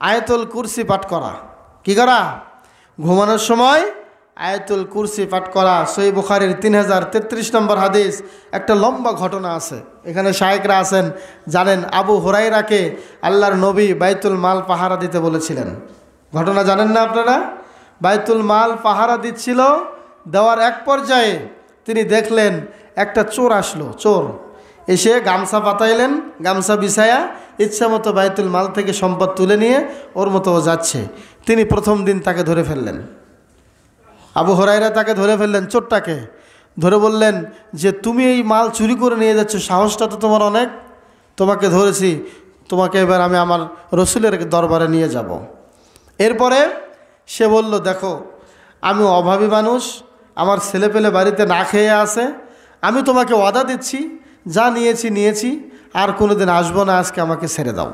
আয়াতুল কুরসি পাঠ করা। কি করা? ঘুমানোর সময় আয়াতুল কুরসি পাঠ করা। সহিহ বুখারীর 3033 নম্বর হাদিস। একটা লম্বা ঘটনা আছে, এখানে শায়েখরা আছেন জানেন। আবু হুরায়রাকে আল্লাহর নবী বাইতুল মাল পাহারা দিতে বলেছিলেন। ঘটনা জানেন না আপনারা? বাইতুল মাল পাহারা দিচ্ছিল, দেওয়ার এক পর্যায়ে তিনি দেখলেন একটা চোর আসলো। চোর এসে গামছা পাতাইলেন, গামছা বিছায়া ইচ্ছা মতো বাইতুল মাল থেকে সম্পদ তুলে নিয়ে ওর মতো ও যাচ্ছে। তিনি প্রথম দিন তাকে ধরে ফেললেন। আবু হুরায়রা তাকে ধরে ফেললেন, চোরটাকে ধরে বললেন যে তুমি এই মাল চুরি করে নিয়ে যাচ্ছ, সাহসটা তো তোমার অনেক, তোমাকে ধরেছি, তোমাকে এবার আমি আমার রসুলের দরবারে নিয়ে যাব। এরপরে সে বলল, দেখো আমি অভাবী মানুষ, আমার ছেলেপেলে বাড়িতে না খেয়ে আছে, আমি তোমাকে ওয়াদা দিচ্ছি যা নিয়েছি নিয়েছি, আর কোনো দিন আসবো না, আজকে আমাকে ছেড়ে দাও।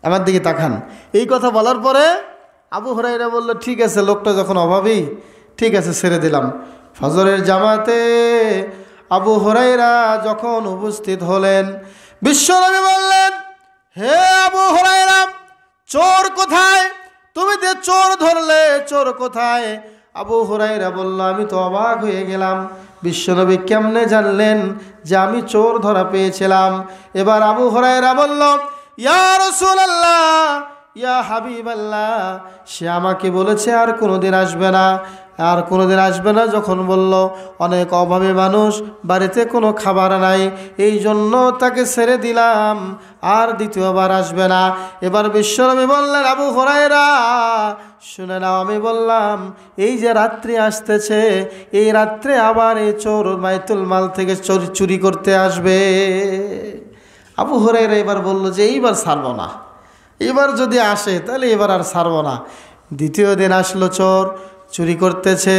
আমার দিকে তাকান। এই কথা বলার পরে আবু হুরায়রা বলল, ঠিক আছে, লোকটা যখন অভাবী, ঠিক আছে, ছেড়ে দিলাম। ফজরের জামাতে আবু হুরায়রা যখন উপস্থিত হলেন, বিশ্বনবী বললেন, হে আবু হুরায়রা, চোর কোথায়? তুমি যে চোর ধরলে, চোর কোথায়? আবু হুরায়রা বলল, আমি তো অবাক হয়ে গেলাম, বিশ্বনবী কেমনে জানলেন যে আমি চোর ধরা পেয়েছিলাম? এবার আবু হুরায়রা বলল, ইয়া রাসূলুল্লাহ, ইয়া হাবিবাল্লাহ, সে আমাকে বলেছে আর কোনোদিন আসবে না, আর কোনোদিন আসবে না। যখন বলল অনেক অভাবী মানুষ, বাড়িতে কোনো খাবার নাই, এই জন্য তাকে ছেড়ে দিলাম, আর দ্বিতীয়বার আসবে না। এবার বিশ্বনবী বললেন, আবু হুরায়রা শুনে নাও, আমি বললাম এই যে রাত্রি আসতেছে, এই রাত্রে আবার এই চোর বাইতুল মাল থেকে চুরি করতে আসবে। আবু হুরায়রা এবার বলল যে এইবার ছাড়ব না, এবার যদি আসে তাহলে এবার আর ছাড়ব না। দ্বিতীয় দিন আসলো, চোর চুরি করতেছে,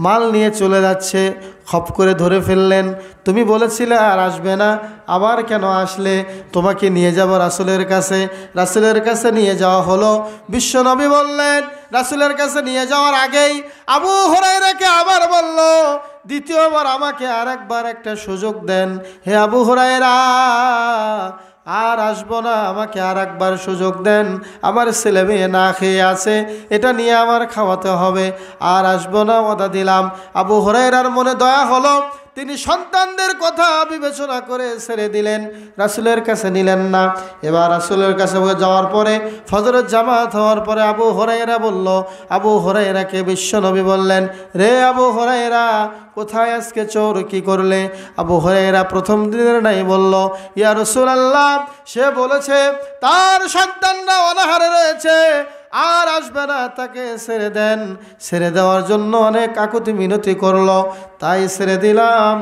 মাল নিয়ে চলে যাচ্ছে। খপ করে ধরে ফেললেন, তুমি বলেছিলে আর আসবে না, আবার কেন আসলে? তোমাকে নিয়ে যাব রাসূলের কাছে। রাসূলের কাছে নিয়ে যাওয়া হলো। বিশ্বনবী বললেন, রাসূলের কাছে নিয়ে যাওয়ার আগেই আবু হুরায়রাকে আবার বলল, দ্বিতীয়বার আমাকে আরেকবার একটা সুযোগ দেন, হে আবু হুরায়রা, আর আসবো না, আমাকে আর একবার সুযোগ দেন, আমার ছেলে মেয়ে না খেয়ে আছে, এটা নিয়ে আমার খাওয়াতে হবে, আর আসবো না, ওয়াদা দিলাম। আবু হুরায়রার মনে দয়া হলো, তিনি সন্তানদের কথা বিবেচনা করে ছেড়ে দিলেন, রাসূলের কাছে নিলেন না। এবার রাসূলের কাছে যাওয়ার পরে ফজরের জামাত হওয়ার পরে আবু হুরায়রা বলল, আবু হুরায়রাকে বিশ্বনবী বললেন, রে আবু হুরায়রা, কোথায় আজকে চোর কি করলে? আবু হুরায়রা প্রথম দিনের নাই বলল, ইয়া রাসূলুল্লাহ, সে বলেছে তার সন্তানরা অনাহারে রয়েছে, আর আসবে না, তাকে ছেড়ে দেন। ছেড়ে দেওয়ার জন্য অনেক কাকুতি মিনতি করলো, তাই ছেড়ে দিলাম,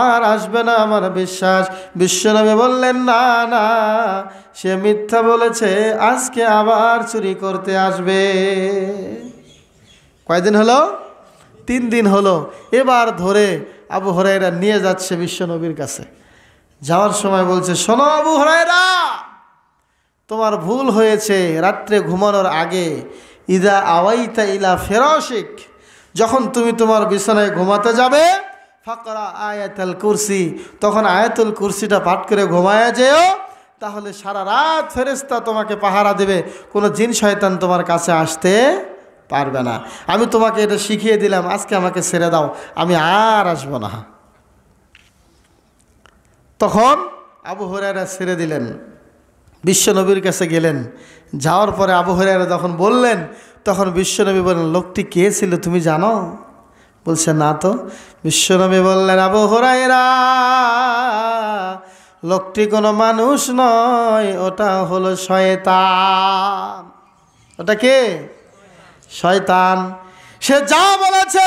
আর আসবে না আমার বিশ্বাস। বিশ্বনবী বললেন, না না, সে মিথ্যা বলেছে, আজকে আবার চুরি করতে আসবে। কয়দিন হলো? 3 দিন হলো। এবার ধরে আবু হুরায়রা নিয়ে যাচ্ছে বিশ্বনবীর কাছে। যাওয়ার সময় বলছে, শোনো আবু হুরায়রা, তোমার ভুল হয়েছে। রাত্রে ঘুমানোর আগে ইদা আওয়াইতা ইলা ফিরাশিক, যখন তুমি তোমার বিছানায় ঘুমাতে যাবে, ফাকরা আয়াতুল কুরসি, তখন আয়াতুল কুরসিটা পাঠ করে ঘুমায়া যেও, তাহলে সারা রাত ফেরেশতা তোমাকে পাহারা দেবে, কোনো জিন শয়তান তোমার কাছে আসতে পারবে না। আমি তোমাকে এটা শিখিয়ে দিলাম, আজকে আমাকে ছেড়ে দাও, আমি আর আসবো না। তখন আবু হুরায়রা ছেড়ে দিলেন, বিশ্বনবীর কাছে গেলেন। যাওয়ার পরে আবু হুরায়রা যখন বললেন, তখন বিশ্বনবী বললেন, লোকটি কে ছিল তুমি জানো? বলছে, না তো। বিশ্বনবী বললেন, আবু হুরায়রা, লোকটি কোনো মানুষ নয়, ওটা হলো শয়তান। ওটা কে? শয়তান। সে যা বলেছে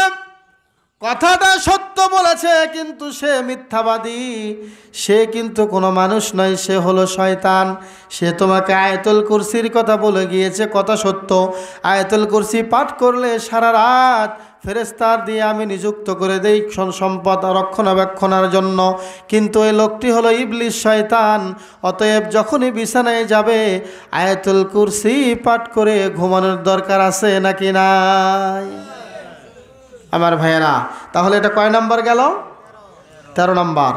কথাটা সত্য বলেছে, কিন্তু সে মিথ্যাবাদী, সে কিন্তু কোনো মানুষ নয়, সে হলো শয়তান। সে তোমাকে আয়াতুল কুরসির কথা বলে গিয়েছে, কথা সত্য। আয়াতুল কুরসি পাঠ করলে সারা রাত ফেরেশতার দিয়ে আমি নিযুক্ত করে দেই সম্পদ রক্ষণাবেক্ষণের জন্য, কিন্তু এই লোকটি হলো ইবলিস, শয়তান। অতএব যখনই বিছানায় যাবে আয়াতুল কুরসি পাঠ করে ঘুমানোর দরকার আছে নাকি নাই? আমার ভাইয়েরা, তাহলে এটা কয় নাম্বার গেল? 13 নাম্বার।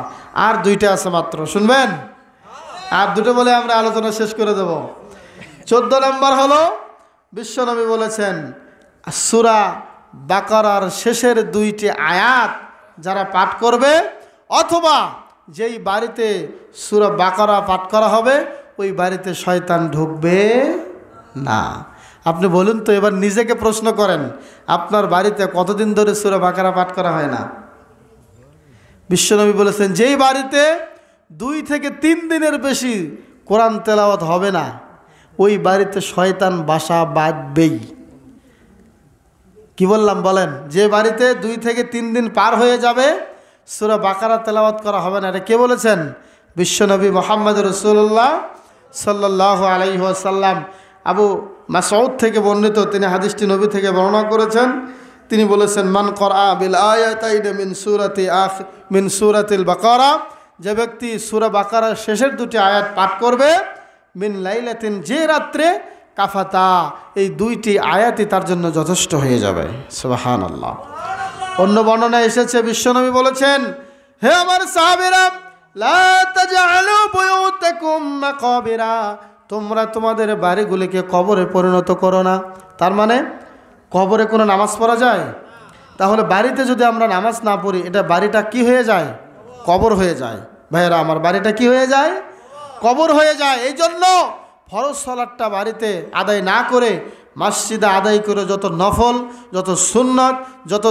আর 2টা আছে মাত্র, শুনবেন? আর 2টো বলে আমরা আলোচনা শেষ করে দেব। 14 নম্বর হলো বিশ্বনবী বলেছেন সূরা বাকারার শেষের 2টি আয়াত যারা পাঠ করবে, অথবা যেই বাড়িতে সূরা বাকারা পাঠ করা হবে ওই বাড়িতে শয়তান ঢুকবে না। আপনি বলুন তো, এবার নিজেকে প্রশ্ন করেন, আপনার বাড়িতে কতদিন ধরে সূরা বাকারা পাঠ করা হয় না? বিশ্বনবী বলেছেন যেই বাড়িতে 2 থেকে 3 দিনের বেশি কোরআন তেলাওয়াত হবে না ওই বাড়িতে শয়তান বাসা বাঁধবেই। কি বললাম বলেন? যে বাড়িতে 2 থেকে 3 দিন পার হয়ে যাবে সূরা বাকারা তেলাওয়াত করা হবে না। এটা কে বলেছেন? বিশ্বনবী মুহাম্মদ রাসূলুল্লাহ সাল্লাল্লাহু আলাইহি ওয়াসাল্লাম। আবু মাসউদ থেকে বর্ণিত, তিনি হাদিসটি নবী থেকে বর্ণনা করেছেন। তিনি বলেছেন মান করা বিল আয়াতাইন মিন সূরাতিল বাকারা, যে ব্যক্তি সূরা বাকারার শেষের 2টি আয়াত পাঠ করবে মিন লাইলাতিন, যে রাত্রে, কাফাতা, এই 2টি আয়াতই তার জন্য যথেষ্ট হয়ে যাবে। সুবহানাল্লাহ। অন্য বর্ণনায় এসেছে বিশ্বনবী বলেছেন, হে আমার সাহাবীরা, লা তাজআলু বুয়ুতাকুম মাকাবিরা, তোমরা তোমাদের বাড়িগুলিকে কবরে পরিণত করো না। তার মানে কবরে কোনো নামাজ পড়া যায়? তাহলে বাড়িতে যদি আমরা নামাজ না পড়ি এটা বাড়িটা কি হয়ে যায়? কবর হয়ে যায়। ভাইয়েরা আমার, বাড়িটা কি হয়ে যায়? কবর হয়ে যায়। এই জন্য ফরজ সালাতটা বাড়িতে আদায় না করে মসজিদে আদায় করে যত নফল, যত সুন্নত, যত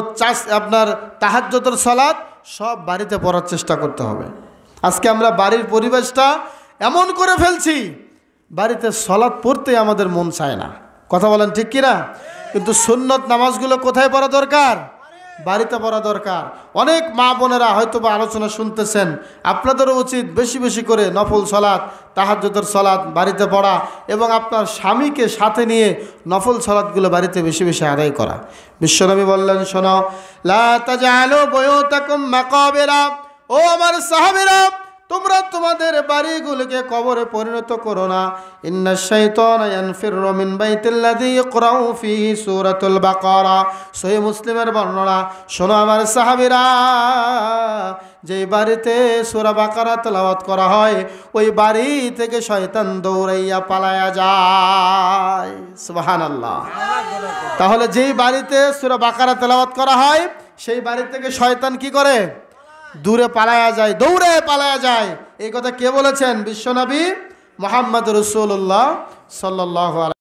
আপনার তাহাজ্জুদের সালাত সব বাড়িতে পড়ার চেষ্টা করতে হবে। আজকে আমরা বাড়ির পরিবেশটা এমন করে ফেলছি, বাড়িতে সালাত পড়তে আমাদের মন চায় না। কথা বলেন ঠিক কিনা? কিন্তু সুন্নত নামাজগুলো কোথায় পড়া দরকার? বাড়িতে পড়া দরকার। অনেক মা বোনেরা হয়তো বা আলোচনা শুনতেছেন, আপনাদেরও উচিত বেশি বেশি করে নফল সালাত, তাহাজ্জুদের সালাত বাড়িতে পড়া এবং আপনার স্বামীকে সাথে নিয়ে নফল সালাতগুলো বাড়িতে বেশি বেশি আদায় করা। বিশ্বনবী বললেন, শোনো, লা তাজআলু বুয়ুতাকুম মাকাবিরা, ও আমার সাহাবীরা, তোমরা তোমাদের বাড়িগুলোকে কবরে পরিণত করো না। ইন্নাশ শাইতানা ইয়ানফিরু মিন বাইতিল্লাযী ইকরাউ ফীহি সূরাতুল বাকারা। সহিহ মুসলিমের বর্ণনা। শোনো আমার সাহাবীরা, যেই বাড়িতে সূরা বাকারা তেলাওয়াত করা হয় ওই বাড়ি থেকে শয়তান দৌড়াইয়া পালায়া যায়। সুবহানাল্লাহ। তাহলে যেই বাড়িতে সূরা বাকারা তেলাওয়াত করা হয় সেই বাড়ি থেকে শয়তান কি করে? দূরে পালায়া যায়, দৌড়ে পালায়া যায়। এই কথা কে বলেছেন? বিশ্বনবী মুহাম্মদ রাসূলুল্লাহ সাল্লাল্লাহু আলাইহি